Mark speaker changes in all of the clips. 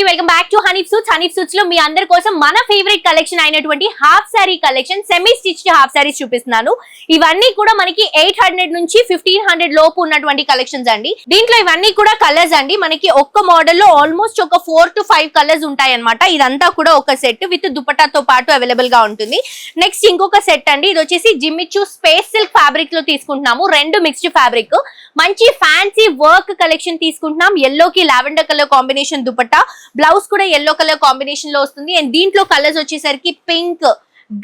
Speaker 1: Welcome back to Hanif suits. Hanif suits లో మీ అందరి కోసం మన ఫేవరెట్ కలెక్షన్ అయినటువంటి half sorry collection, semi stitched half saris చూపిస్తున్నాను. ఇవన్నీ కూడా మనకి 800 నుంచి 1500 లోపు ఉన్నటువంటి కలెక్షన్స్ అండి. దీంట్లో ఇవన్నీ కూడా కలర్స్ అండి. మనకి ఒక్క మోడల్ లో ఆల్మోస్ట్ ఒక 4 to 5 కలర్స్ ఉంటాయి అనమాట. ఇదంతా కూడా ఒక సెట్ విత్ దుపట్టాతో పాటు అవైలబుల్ గా ఉంటుంది. నెక్స్ట్ ఇంకొక సెట్ అండి. ఇది వచ్చేసి జిమ్మిచూ స్పేస్ సిల్క్ ఫ్యాబ్రిక్ లో తీసుకుంటున్నాము. రెండు మిక్స్డ్ ఫ్యాబ్రిక్, మంచి ఫ్యాన్సీ వర్క్ కలెక్షన్ తీసుకుంటున్నాం. ఎల్లో కి lavender colour combination dupatta, blouse కూడా ఎల్లో కలర్ కాంబినేషన్ లో వస్తుంది. అండ్ దీంట్లో కలర్స్ వచ్చేసరికి పింక్,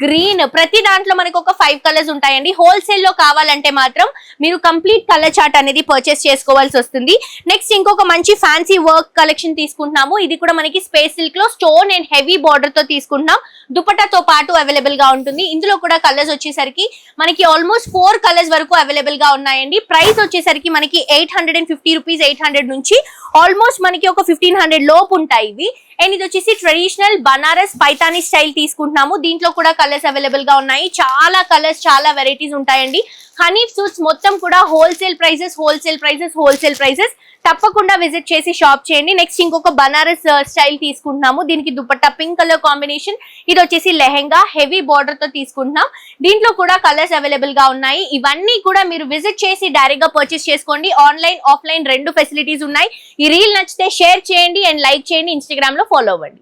Speaker 1: గ్రీన్, ప్రతి దాంట్లో మనకు ఒక 5 కలర్స్ ఉంటాయండి. హోల్సేల్ లో కావాలంటే మాత్రం మీరు కంప్లీట్ కలర్ చార్ట్ అనేది పర్చేస్ చేసుకోవాల్సి వస్తుంది. నెక్స్ట్ ఇంకొక మంచి ఫ్యాన్సీ వర్క్ కలెక్షన్ తీసుకుంటున్నాము. ఇది కూడా మనకి స్పేస్ సిల్క్ లో స్టోన్ అండ్ హెవీ బార్డర్ తో తీసుకుంటున్నాం. దుపట్టాతో పాటు అవైలబుల్ గా ఉంటుంది. ఇందులో కూడా కలర్స్ వచ్చేసరికి మనకి ఆల్మోస్ట్ 4 కలర్స్ వరకు అవైలబుల్ గా ఉన్నాయండి. ప్రైస్ వచ్చేసరికి మనకి 850 రూపీస్, 800 నుంచి ఆల్మోస్ట్ మనకి ఒక 1500 లోపు ఉంటాయి ఇవి. అండ్ ఇది వచ్చేసి ట్రెడిషనల్ బనారస్ పైతానీ స్టైల్ తీసుకుంటున్నాము. దీంట్లో కూడా కలర్స్ అవైలబుల్ గా ఉన్నాయి. చాలా కలర్స్, చాలా వెరైటీస్ ఉంటాయండి. హనీఫ్ సూట్స్ మొత్తం కూడా హోల్సేల్ ప్రైసెస్. తప్పకుండా విజిట్ చేసి షాప్ చేయండి. నెక్స్ట్ ఇంకొక బనారస్ స్టైల్ తీసుకుంటున్నాము. దీనికి దుపట్టా పింక్ కలర్ కాంబినేషన్. ఇది వచ్చేసి లెహెంగా హెవీ బార్డర్ తో తీసుకుంటున్నాం. దీంట్లో కూడా కలర్స్ అవైలబుల్ గా ఉన్నాయి. ఇవన్నీ కూడా మీరు విజిట్ చేసి డైరెక్ట్ గా పర్చేస్ చేసుకోండి. ఆన్లైన్, ఆఫ్లైన్ రెండు ఫెసిలిటీస్ ఉన్నాయి. ఈ రీల్ నచ్చితే షేర్ చేయండి అండ్ లైక్ చేయండి. ఇన్స్టాగ్రామ్ లో ఫాలో అవ్వండి.